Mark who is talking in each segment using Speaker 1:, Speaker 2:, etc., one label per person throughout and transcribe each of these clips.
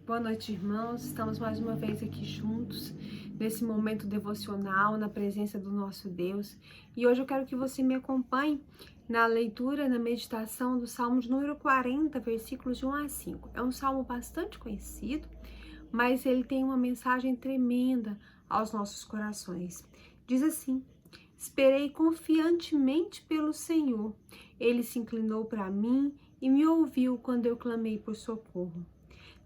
Speaker 1: Boa noite, irmãos. Estamos mais uma vez aqui juntos, nesse momento devocional, na presença do nosso Deus. E hoje eu quero que você me acompanhe na leitura, na meditação do Salmo de número 40, versículos de 1 a 5. É um salmo bastante conhecido, mas ele tem uma mensagem tremenda aos nossos corações. Diz assim: esperei confiantemente pelo Senhor. Ele se inclinou para mim e me ouviu quando eu clamei por socorro.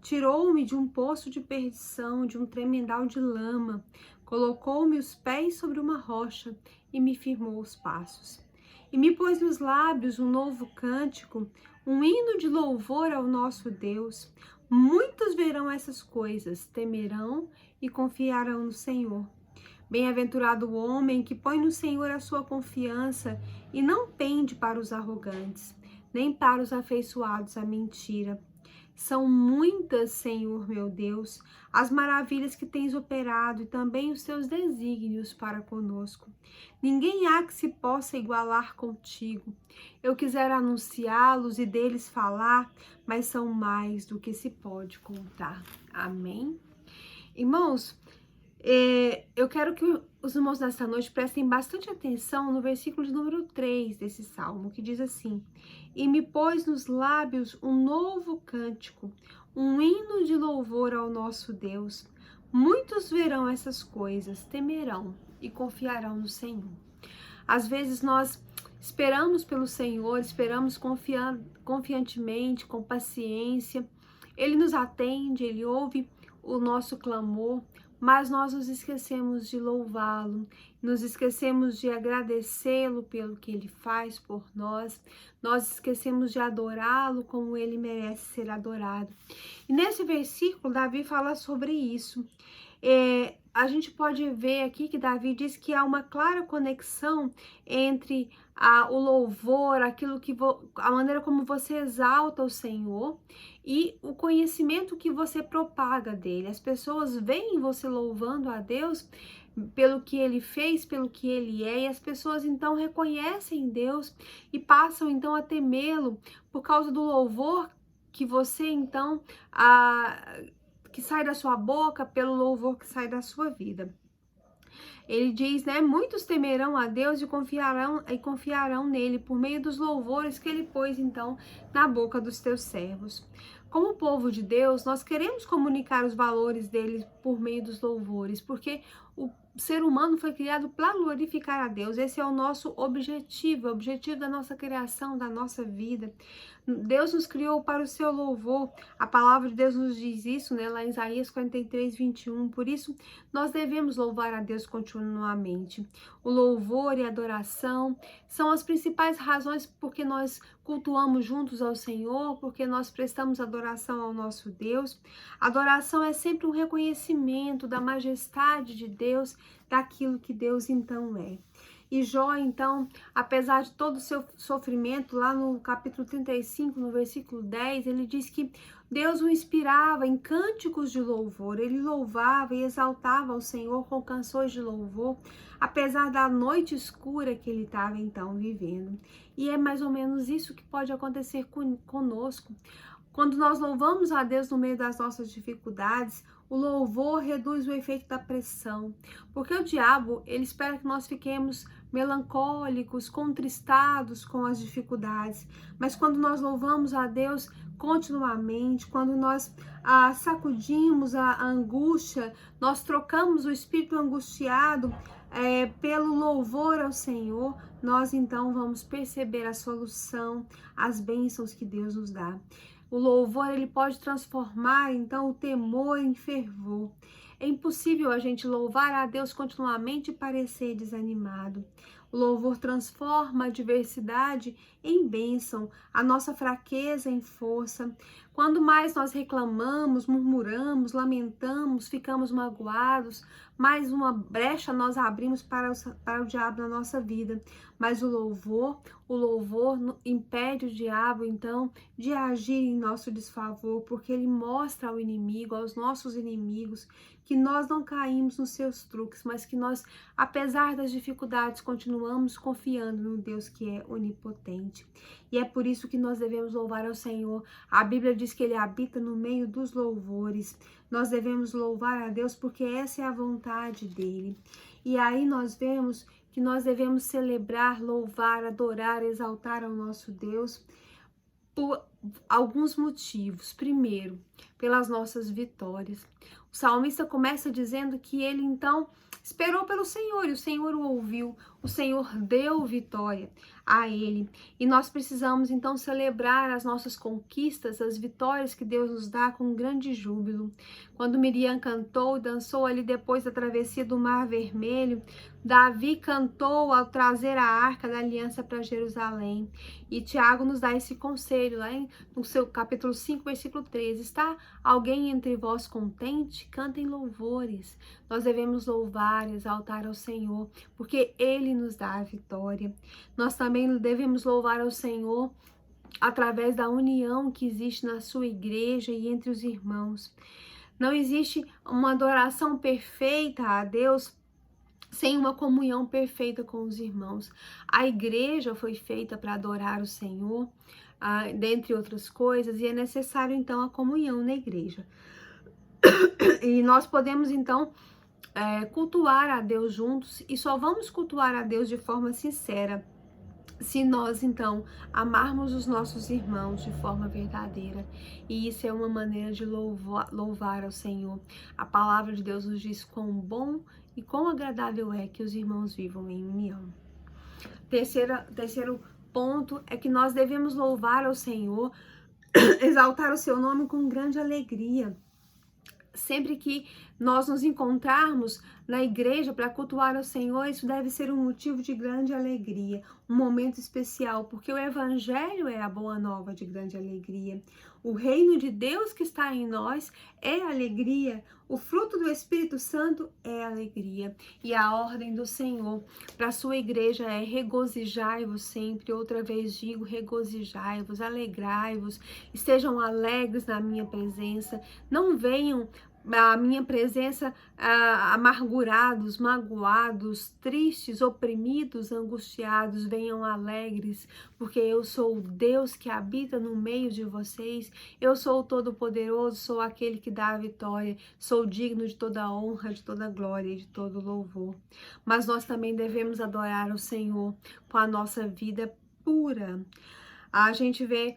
Speaker 1: Tirou-me de um poço de perdição, de um tremedal de lama, colocou-me os pés sobre uma rocha e me firmou os passos. E me pôs nos lábios um novo cântico, um hino de louvor ao nosso Deus. Muitos verão essas coisas, temerão e confiarão no Senhor. Bem-aventurado o homem que põe no Senhor a sua confiança e não pende para os arrogantes, nem para os afeiçoados à mentira. São muitas, Senhor meu Deus, as maravilhas que tens operado e também os teus desígnios para conosco. Ninguém há que se possa igualar contigo. Eu quisera anunciá-los e deles falar, mas são mais do que se pode contar. Amém? Irmãos, eu quero que os irmãos nesta noite prestem bastante atenção no versículo de número 3 desse salmo, que diz assim: e me pôs nos lábios um novo cântico, um hino de louvor ao nosso Deus. Muitos verão essas coisas, temerão e confiarão no Senhor. Às vezes nós esperamos pelo Senhor, esperamos confiantemente, com paciência. Ele nos atende, Ele ouve o nosso clamor, mas nós nos esquecemos de louvá-lo, nos esquecemos de agradecê-lo pelo que ele faz por nós, nós esquecemos de adorá-lo como ele merece ser adorado. E nesse versículo, Davi fala sobre isso. A gente pode ver aqui que Davi diz que há uma clara conexão entre o louvor, a maneira como você exalta o Senhor e o conhecimento que você propaga dele. As pessoas veem você louvando a Deus pelo que ele fez, pelo que ele é, e as pessoas então reconhecem Deus e passam então a temê-lo por causa do louvor que você então que sai da sua boca, pelo louvor que sai da sua vida. Ele diz, né, muitos temerão a Deus e confiarão nele por meio dos louvores que ele pôs então na boca dos teus servos. Como povo de Deus, nós queremos comunicar os valores dele por meio dos louvores, porque o ser humano foi criado para glorificar a Deus. Esse é o nosso objetivo, o objetivo da nossa criação, da nossa vida. Deus nos criou para o seu louvor. A palavra de Deus nos diz isso, né, lá em Isaías 43, 21. Por isso, nós devemos louvar a Deus continuamente. O louvor e a adoração são as principais razões porque nós cultuamos juntos ao Senhor, porque nós prestamos adoração ao nosso Deus. Adoração é sempre um reconhecimento da majestade de Deus, daquilo que Deus então é. E Jó, então, apesar de todo o seu sofrimento, lá no capítulo 35, no versículo 10, ele diz que Deus o inspirava em cânticos de louvor, ele louvava e exaltava o Senhor com canções de louvor, apesar da noite escura que ele estava então vivendo. E é mais ou menos isso que pode acontecer conosco. Quando nós louvamos a Deus no meio das nossas dificuldades, o louvor reduz o efeito da pressão, porque o diabo, ele espera que nós fiquemos melancólicos, contristados com as dificuldades, mas quando nós louvamos a Deus continuamente, quando nós sacudimos a angústia, nós trocamos o espírito angustiado pelo louvor ao Senhor, nós então vamos perceber a solução, as bênçãos que Deus nos dá. O louvor, ele pode transformar, então, o temor em fervor. É impossível a gente louvar a Deus continuamente e parecer desanimado. O louvor transforma a adversidade em bênção, a nossa fraqueza em força. Quando mais nós reclamamos, murmuramos, lamentamos, ficamos magoados, mais uma brecha nós abrimos para o diabo na nossa vida. Mas o louvor impede o diabo, então, de agir em nosso desfavor, porque ele mostra ao inimigo, aos nossos inimigos, que nós não caímos nos seus truques, mas que nós, apesar das dificuldades, continuamos continuamos confiando no Deus que é onipotente. E é por isso que nós devemos louvar ao Senhor. A Bíblia diz que Ele habita no meio dos louvores. Nós devemos louvar a Deus porque essa é a vontade dEle. E aí nós vemos que nós devemos celebrar, louvar, adorar, exaltar ao nosso Deus por alguns motivos. Primeiro, pelas nossas vitórias. O salmista começa dizendo que ele então esperou pelo Senhor e o Senhor o ouviu, o Senhor deu vitória a ele. E nós precisamos então celebrar as nossas conquistas, as vitórias que Deus nos dá com grande júbilo. Quando Miriam cantou e dançou ali depois da travessia do Mar Vermelho, Davi cantou ao trazer a Arca da Aliança para Jerusalém. E Tiago nos dá esse conselho lá no seu capítulo 5, versículo 13. Está alguém entre vós contente? Cantem louvores. Nós devemos louvar, exaltar ao Senhor, porque Ele nos dá a vitória. Nós também devemos louvar ao Senhor através da união que existe na sua igreja e entre os irmãos. Não existe uma adoração perfeita a Deus sem uma comunhão perfeita com os irmãos. A igreja foi feita para adorar o Senhor, dentre outras coisas, e é necessário então a comunhão na igreja. E nós podemos então cultuar a Deus juntos, e só vamos cultuar a Deus de forma sincera se nós então amarmos os nossos irmãos de forma verdadeira. E isso é uma maneira de louvar ao Senhor. A palavra de Deus nos diz quão bom e quão agradável é que os irmãos vivam em união. Terceiro ponto é que nós devemos louvar ao Senhor, exaltar o seu nome com grande alegria. Sempre que nós nos encontrarmos na igreja para cultuar ao Senhor, isso deve ser um motivo de grande alegria, um momento especial, porque o Evangelho é a boa nova de grande alegria. O reino de Deus que está em nós é alegria, o fruto do Espírito Santo é alegria. E a ordem do Senhor para a sua igreja é: regozijai-vos sempre. Outra vez digo, regozijai-vos, alegrai-vos, estejam alegres na minha presença, não venham a minha presença amargurados, magoados, tristes, oprimidos, angustiados. Venham alegres, porque eu sou o Deus que habita no meio de vocês. Eu sou o Todo-Poderoso, sou aquele que dá a vitória, sou digno de toda a honra, de toda a glória e de todo o louvor. Mas nós também devemos adorar o Senhor com a nossa vida pura. A gente vê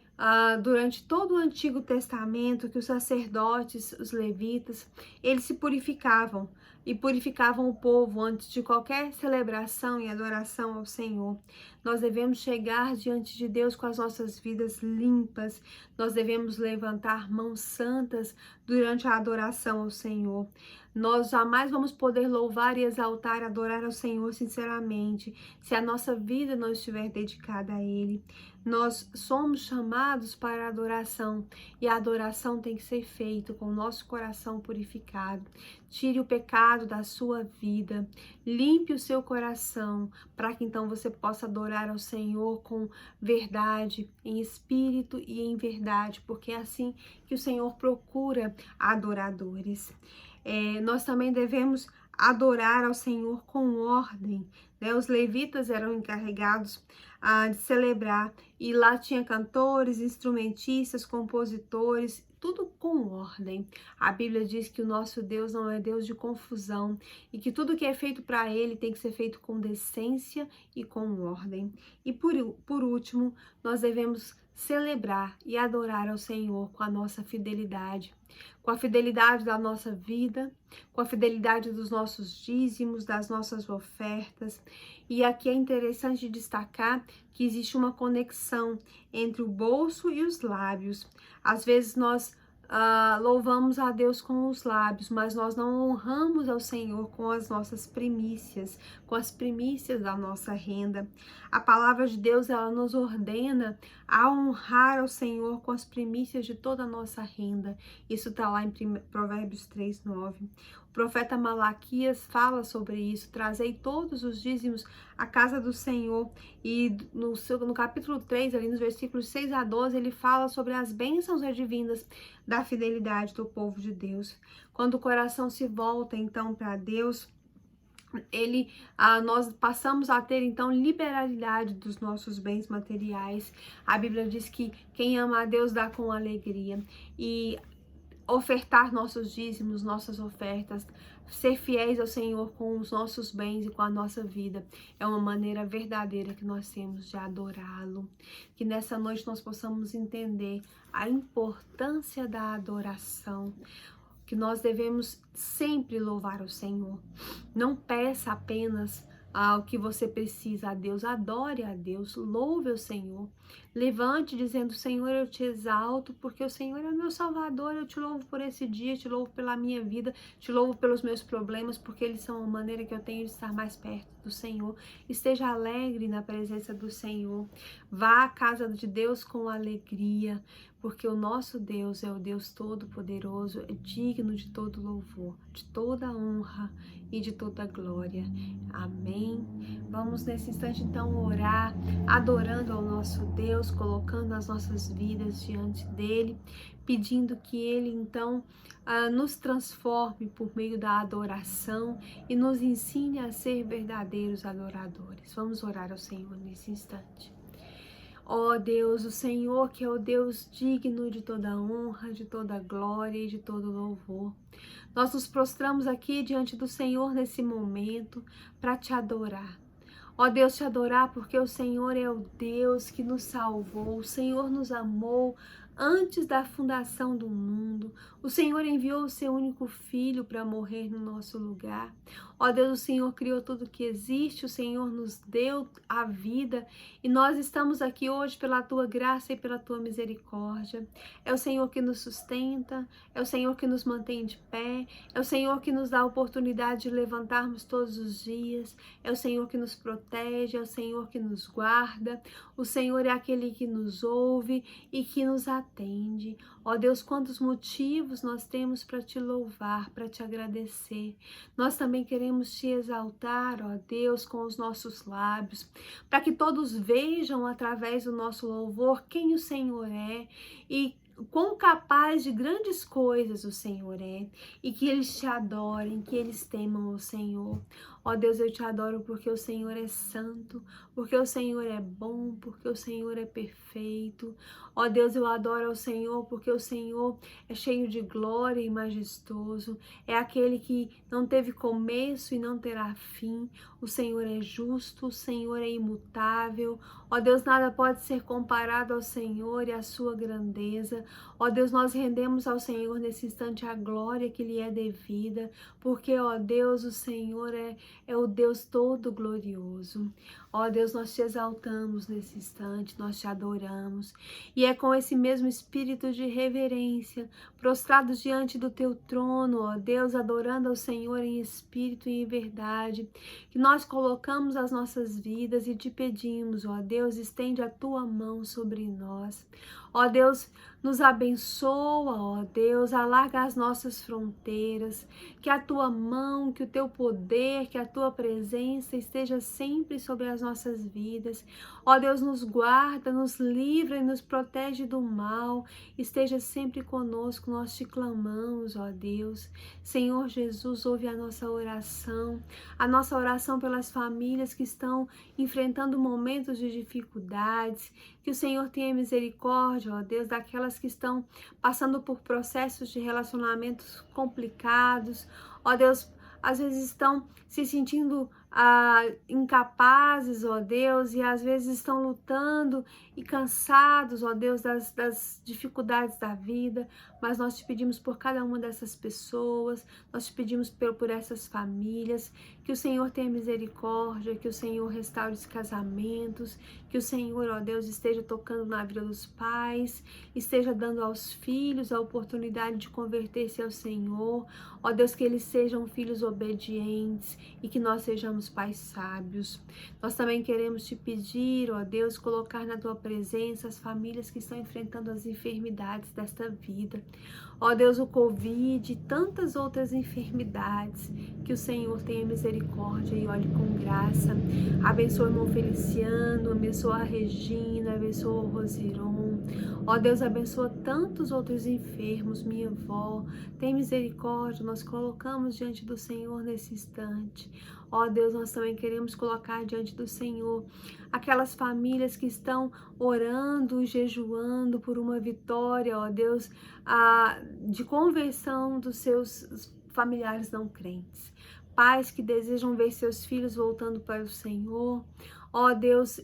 Speaker 1: durante todo o Antigo Testamento que os sacerdotes, os levitas, eles se purificavam e purificavam o povo antes de qualquer celebração e adoração ao Senhor. Nós devemos chegar diante de Deus com as nossas vidas limpas. Nós devemos levantar mãos santas durante a adoração ao Senhor. Nós jamais vamos poder louvar e exaltar, adorar ao Senhor sinceramente se a nossa vida não estiver dedicada a Ele. Nós somos chamados para a adoração, e a adoração tem que ser feita com o nosso coração purificado. Tire o pecado da sua vida, limpe o seu coração, para que então você possa adorar ao Senhor com verdade, em espírito e em verdade, porque é assim que o Senhor procura adoradores. Nós também devemos adorar ao Senhor com ordem, né? Os levitas eram encarregados de celebrar, e lá tinha cantores, instrumentistas, compositores, tudo com ordem. A Bíblia diz que o nosso Deus não é Deus de confusão, e que tudo que é feito para Ele tem que ser feito com decência e com ordem. E por último, nós devemos celebrar e adorar ao Senhor com a nossa fidelidade, com a fidelidade da nossa vida, com a fidelidade dos nossos dízimos, das nossas ofertas. E aqui é interessante destacar que existe uma conexão entre o bolso e os lábios. Às vezes nós louvamos a Deus com os lábios, mas nós não honramos ao Senhor com as nossas primícias, com as primícias da nossa renda. A palavra de Deus, ela nos ordena a honrar ao Senhor com as primícias de toda a nossa renda. Isso está lá em Provérbios 3:9. O profeta Malaquias fala sobre isso: trazei todos os dízimos à casa do Senhor. E no capítulo 3, ali nos versículos 6 a 12, ele fala sobre as bênçãos advindas da fidelidade do povo de Deus. Quando o coração se volta então para Deus, nós passamos a ter então liberalidade dos nossos bens materiais. A Bíblia diz que quem ama a Deus dá com alegria. E ofertar nossos dízimos, nossas ofertas, ser fiéis ao Senhor com os nossos bens e com a nossa vida, é uma maneira verdadeira que nós temos de adorá-lo. Que nessa noite nós possamos entender a importância da adoração, que nós devemos sempre louvar o Senhor. Não peça apenas o que você precisa a Deus, adore a Deus, louve o Senhor. Levante dizendo: Senhor, eu te exalto, porque o Senhor é o meu Salvador, eu te louvo por esse dia, te louvo pela minha vida, te louvo pelos meus problemas, porque eles são a maneira que eu tenho de estar mais perto do Senhor. Esteja alegre na presença do Senhor, vá à casa de Deus com alegria, porque o nosso Deus é o Deus Todo-Poderoso, é digno de todo louvor, de toda honra e de toda glória. Amém. Vamos nesse instante então orar, adorando ao nosso Deus, colocando as nossas vidas diante dele, pedindo que ele então nos transforme por meio da adoração e nos ensine a ser verdadeiros adoradores. Vamos orar ao Senhor nesse instante. Ó Deus, o Senhor que é o Deus digno de toda honra, de toda glória e de todo louvor. Nós nos prostramos aqui diante do Senhor nesse momento para te adorar. Ó Deus, te adorar porque o Senhor é o Deus que nos salvou, o Senhor nos amou antes da fundação do mundo. O Senhor enviou o seu único filho para morrer no nosso lugar. Ó Deus, o Senhor criou tudo que existe, o Senhor nos deu a vida e nós estamos aqui hoje pela tua graça e pela tua misericórdia. É o Senhor que nos sustenta, é o Senhor que nos mantém de pé, é o Senhor que nos dá a oportunidade de levantarmos todos os dias, é o Senhor que nos protege, é o Senhor que nos guarda, o Senhor é aquele que nos ouve e que nos atende. Ó Deus, quantos motivos nós temos para te louvar, para te agradecer. Nós também queremos te exaltar, ó Deus, com os nossos lábios, para que todos vejam através do nosso louvor quem o Senhor é e quão capaz de grandes coisas o Senhor é, e que eles te adorem, que eles temam o Senhor. Ó Deus, eu te adoro porque o Senhor é santo, porque o Senhor é bom, porque o Senhor é perfeito. Ó Deus, eu adoro ao Senhor porque o Senhor é cheio de glória e majestoso, é aquele que não teve começo e não terá fim. O Senhor é justo, o Senhor é imutável. Ó Deus, nada pode ser comparado ao Senhor e à sua grandeza. Ó Deus, nós rendemos ao Senhor nesse instante a glória que lhe é devida, porque, ó Deus, o Senhor é o Deus todo glorioso. Ó Deus, nós te exaltamos nesse instante, nós te adoramos. E é com esse mesmo espírito de reverência, prostrados diante do teu trono, ó Deus, adorando ao Senhor em espírito e em verdade, que nós colocamos as nossas vidas e te pedimos, ó Deus, estende a tua mão sobre nós. Ó Deus, nos abençoa, ó Deus, alarga as nossas fronteiras, que a tua mão, que o teu poder, que a tua presença esteja sempre sobre as nossas vidas. Ó Deus, nos guarda, nos livra e nos protege do mal, esteja sempre conosco, nós te clamamos, ó Deus. Senhor Jesus, ouve a nossa oração pelas famílias que estão enfrentando momentos de dificuldades, que o Senhor tenha misericórdia, ó Deus, daquelas que estão passando por processos de relacionamentos complicados. Ó Deus, às vezes estão se sentindo incapazes, ó Deus, e às vezes estão lutando e cansados, ó Deus, das dificuldades da vida, mas nós te pedimos por cada uma dessas pessoas, nós te pedimos por essas famílias, que o Senhor tenha misericórdia, que o Senhor restaure os casamentos, que o Senhor, ó Deus, esteja tocando na vida dos pais, esteja dando aos filhos a oportunidade de converter-se ao Senhor, ó Deus, que eles sejam filhos obedientes e que nós sejamos pais sábios. Nós também queremos te pedir, ó Deus, colocar na tua presença as famílias que estão enfrentando as enfermidades desta vida. Ó Deus, o Covid e tantas outras enfermidades, que o Senhor tenha misericórdia misericórdia e olhe com graça. Abençoa o irmão Feliciano, abençoa a Regina, abençoa o Rosiron. Ó Deus, abençoa tantos outros enfermos, minha avó. Tem misericórdia, nós colocamos diante do Senhor nesse instante. Ó Deus, nós também queremos colocar diante do Senhor aquelas famílias que estão orando, jejuando por uma vitória, ó Deus, de conversão dos seus familiares não crentes. Pais que desejam ver seus filhos voltando para o Senhor. Ó Deus,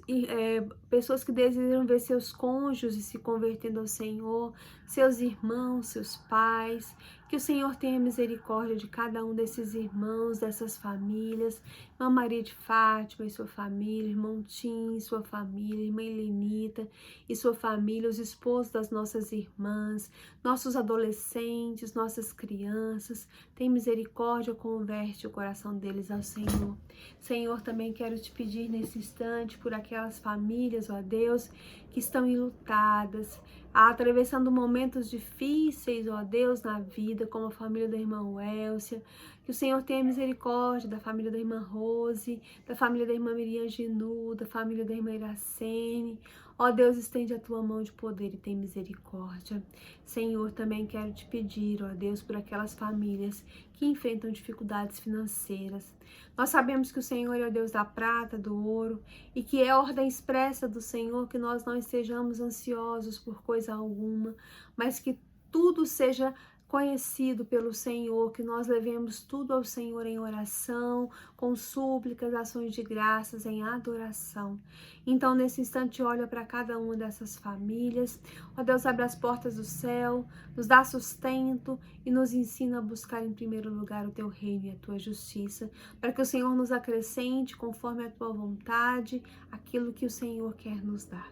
Speaker 1: pessoas que desejam ver seus cônjuges se convertendo ao Senhor, seus irmãos, seus pais. Que o Senhor tenha misericórdia de cada um desses irmãos, dessas famílias. Irmã Maria de Fátima e sua família, irmão Tim e sua família, irmã Helenita e sua família, os esposos das nossas irmãs, nossos adolescentes, nossas crianças. Tem misericórdia, converte o coração deles ao Senhor. Senhor, também quero te pedir nesse instante por aquelas famílias, ó Deus, que estão enlutadas, atravessando momentos difíceis, ó Deus, na vida, como a família da irmã Wélcia. Que o Senhor tenha misericórdia da família da irmã Rose, da família da irmã Miriam Ginu, da família da irmã Iracene. Ó Deus, estende a tua mão de poder e tem misericórdia. Senhor, também quero te pedir, ó Deus, por aquelas famílias que enfrentam dificuldades financeiras. Nós sabemos que o Senhor é o Deus da prata, do ouro, e que é ordem expressa do Senhor que nós não estejamos ansiosos por coisa alguma, mas que tudo seja conhecido pelo Senhor, que nós levemos tudo ao Senhor em oração, com súplicas, ações de graças, em adoração. Então, nesse instante, olha para cada uma dessas famílias. Ó Deus, abre as portas do céu, nos dá sustento e nos ensina a buscar em primeiro lugar o teu reino e a tua justiça, para que o Senhor nos acrescente, conforme a tua vontade, aquilo que o Senhor quer nos dar.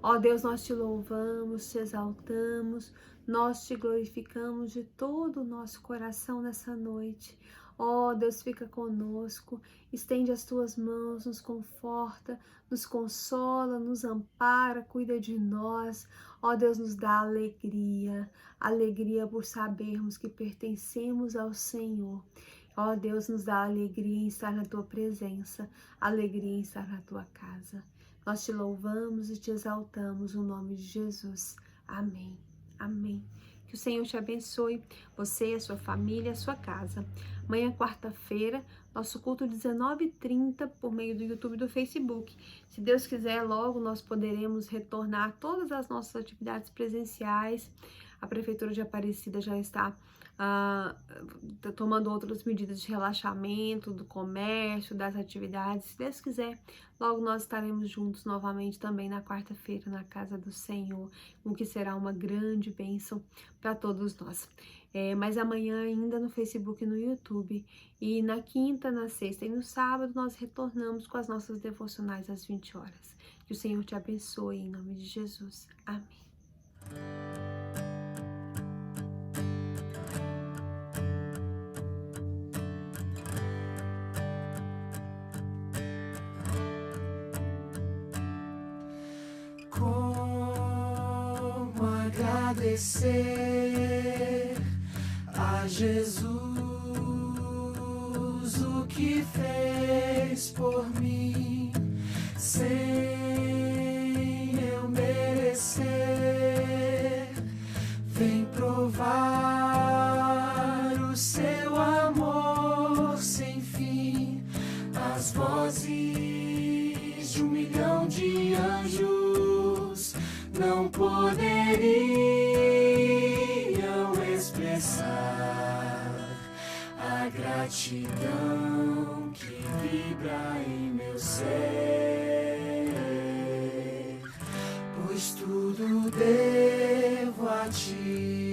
Speaker 1: Ó Deus, nós te louvamos, te exaltamos, nós te glorificamos de todo o nosso coração nessa noite. Ó Deus, fica conosco, estende as tuas mãos, nos conforta, nos consola, nos ampara, cuida de nós. Ó Deus, nos dá alegria, alegria por sabermos que pertencemos ao Senhor. Ó Deus, nos dá alegria em estar na tua presença, alegria em estar na tua casa. Nós te louvamos e te exaltamos no nome de Jesus. Amém. Amém. Que o Senhor te abençoe, você, a sua família, a sua casa. Amanhã, quarta-feira, nosso culto 19h30 por meio do YouTube e do Facebook. Se Deus quiser, logo nós poderemos retornar a todas as nossas atividades presenciais. A Prefeitura de Aparecida já está tomando outras medidas de relaxamento do comércio, das atividades. Se Deus quiser, logo nós estaremos juntos novamente também na quarta-feira na casa do Senhor, o que será uma grande bênção para todos nós. Mas amanhã ainda no Facebook e no YouTube, e na quinta, na sexta e no sábado nós retornamos com as nossas devocionais às 20 horas. Que o Senhor te abençoe em nome de Jesus. Amém.
Speaker 2: Agradecer a Jesus o que fez por mim, sem eu merecer. Vem provar o seu amor sem fim. As vozes de 1 milhão de anjos não poderiam expressar a gratidão que vibra em meu ser, pois tudo devo a ti.